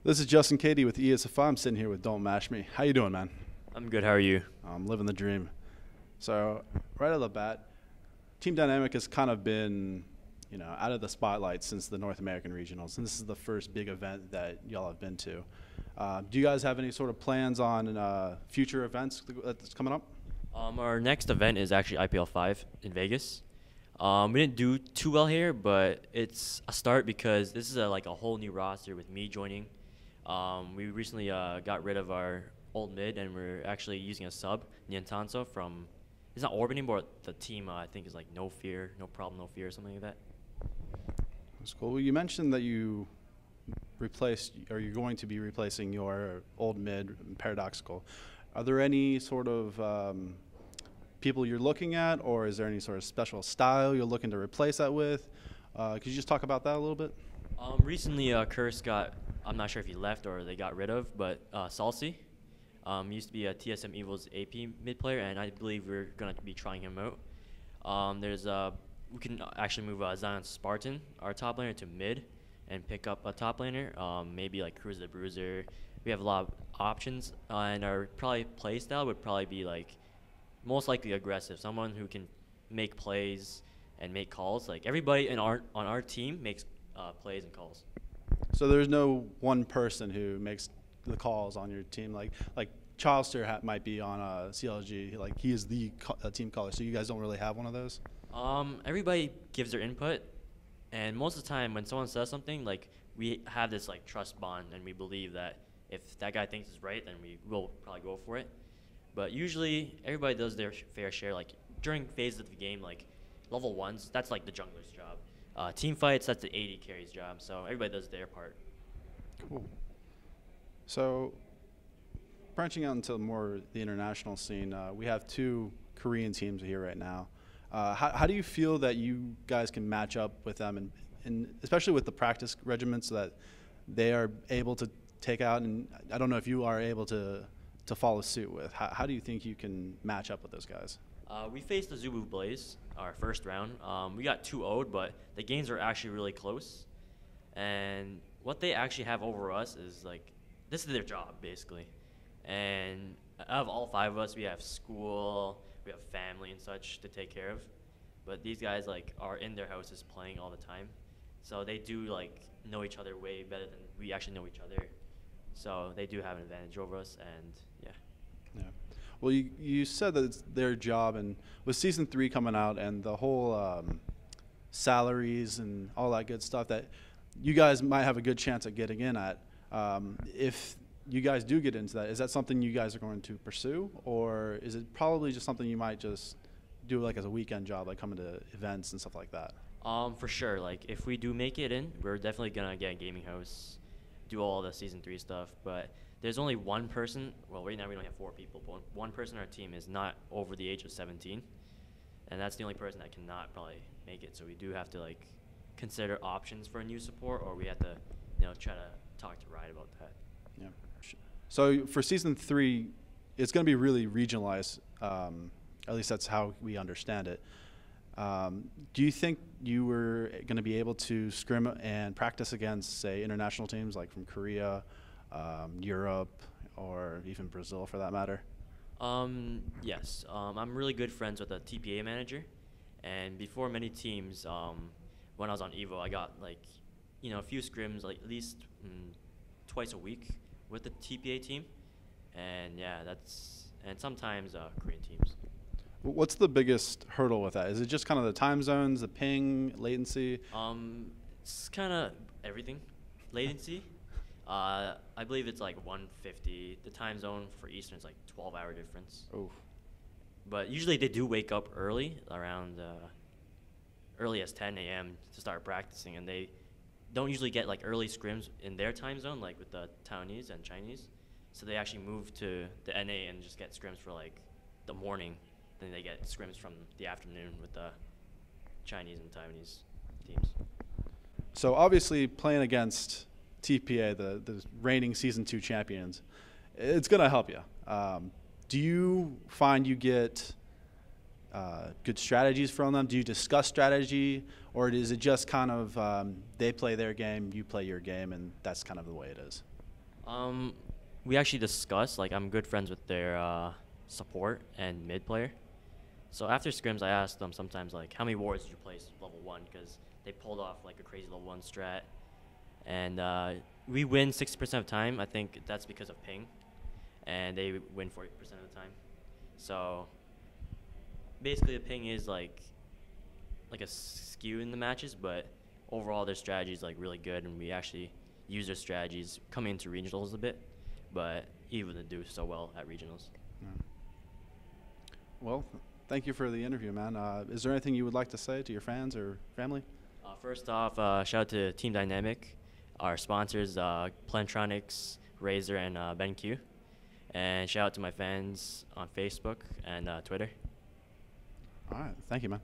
This is Justin Cady with ESFI. I'm sitting here with DontMashMe. How you doing, man? I'm good. How are you? I'm living the dream. So right out of the bat, Team Dynamic has kind of been, out of the spotlight since the North American Regionals, and this is the first big event that y'all have been to. Do you guys have any sort of plans on future events that's coming up? Our next event is actually IPL 5 in Vegas. We didn't do too well here, but it's a start because this is like a whole new roster with me joining. We recently got rid of our old mid, and we're actually using a sub, Niantanso, from, it's not Orb anymore, the team I think is like No Fear, No Problem, No Fear, or something like that. That's cool. Well, you mentioned that you replaced, or you're going to be replacing your old mid, Paradoxical. Are there any sort of people you're looking at, or is there any sort of special style you're looking to replace that with? Could you just talk about that a little bit? Recently, Curse got, I'm not sure if he left or they got rid of, but Salsi used to be a TSM Evil's AP mid player, and I believe we're going to be trying him out. We can actually move Zion Spartan, our top laner, to mid and pick up a top laner, maybe like Cruiser the Bruiser. We have a lot of options, and our probably play style would probably be like most likely aggressive, someone who can make plays and make calls. Like everybody on our team makes plays and calls. So there's no one person who makes the calls on your team, like Chilster might be on CLG, like he is the team caller. So you guys don't really have one of those? Everybody gives their input, and most of the time when someone says something, like we have this like trust bond, and we believe that if that guy thinks it's right, then we will probably go for it. But usually everybody does their fair share. Like during phases of the game, like level 1s, that's like the jungler's job. Team fights, that's the AD carry's job. So everybody does their part. Cool. So branching out into more the international scene, we have two Korean teams here right now. How do you feel that you guys can match up with them, and especially with the practice regiments that they are able to take out, and I don't know if you are able to follow suit with. How do you think you can match up with those guys? We faced the Zubu Blaze our first round. We got 2-0'd, but the games are actually really close. And what they actually have over us is like, this is their job basically. And out of all 5 of us, we have school, we have family and such to take care of. But these guys like are in their houses playing all the time. So they do like know each other way better than we actually know each other. So they do have an advantage over us, and yeah. Yeah. Well, you said that it's their job, and with Season 3 coming out and the whole salaries and all that good stuff that you guys might have a good chance at getting in at, if you guys do get into that, is that something you guys are going to pursue, or is it probably just something you might just do like as a weekend job, like coming to events and stuff like that? For sure. Like if we do make it in, we're definitely gonna get a gaming house, do all the Season 3 stuff, but there's only one person, well right now we don't have 4 people, but one person on our team is not over the age of 17, and that's the only person that cannot probably make it, so we do have to like consider options for a new support, or we have to try to talk to Riot about that. Yeah. So for Season 3, it's going to be really regionalized, at least that's how we understand it. Do you think you were going to be able to scrim and practice against, say, international teams like from Korea, Europe, or even Brazil for that matter? Yes. I'm really good friends with a TPA manager, and before many teams, when I was on Evo, I got like, a few scrims, like at least twice a week with the TPA team, and yeah, and sometimes Korean teams. What's the biggest hurdle with that? Is it just kind of the time zones, the ping, latency? It's kind of everything. Latency, I believe it's like 150. The time zone for Eastern is like 12-hour difference. Oof. But usually they do wake up early, around early as 10 a.m. to start practicing, and they don't usually get like early scrims in their time zone, like with the Taiwanese and Chinese. So they actually move to the NA and just get scrims for like the morning. Then they get scrims from the afternoon with the Chinese and Taiwanese teams. So obviously playing against TPA, the reigning Season 2 champions, it's going to help you. Do you find you get good strategies from them? Do you discuss strategy, or is it just kind of they play their game, you play your game, and that's kind of the way it is? Um, we actually discussed, like, I'm good friends with their support and mid player. So after scrims, I asked them sometimes, like, how many wars did you place level 1? Because they pulled off, like, a crazy level 1 strat. And we win 60% of the time. I think that's because of ping. And they win 40% of the time. So basically, the ping is, like a skew in the matches, but overall, their strategy is, like, really good. And we actually use their strategies coming into regionals a bit, but even to do so well at regionals. Yeah. Well, thank you for the interview, man. Is there anything you would like to say to your fans or family? First off, shout out to Team Dynamic, our sponsors, Plantronics, Razer, and BenQ. And shout out to my fans on Facebook and Twitter. All right. Thank you, man.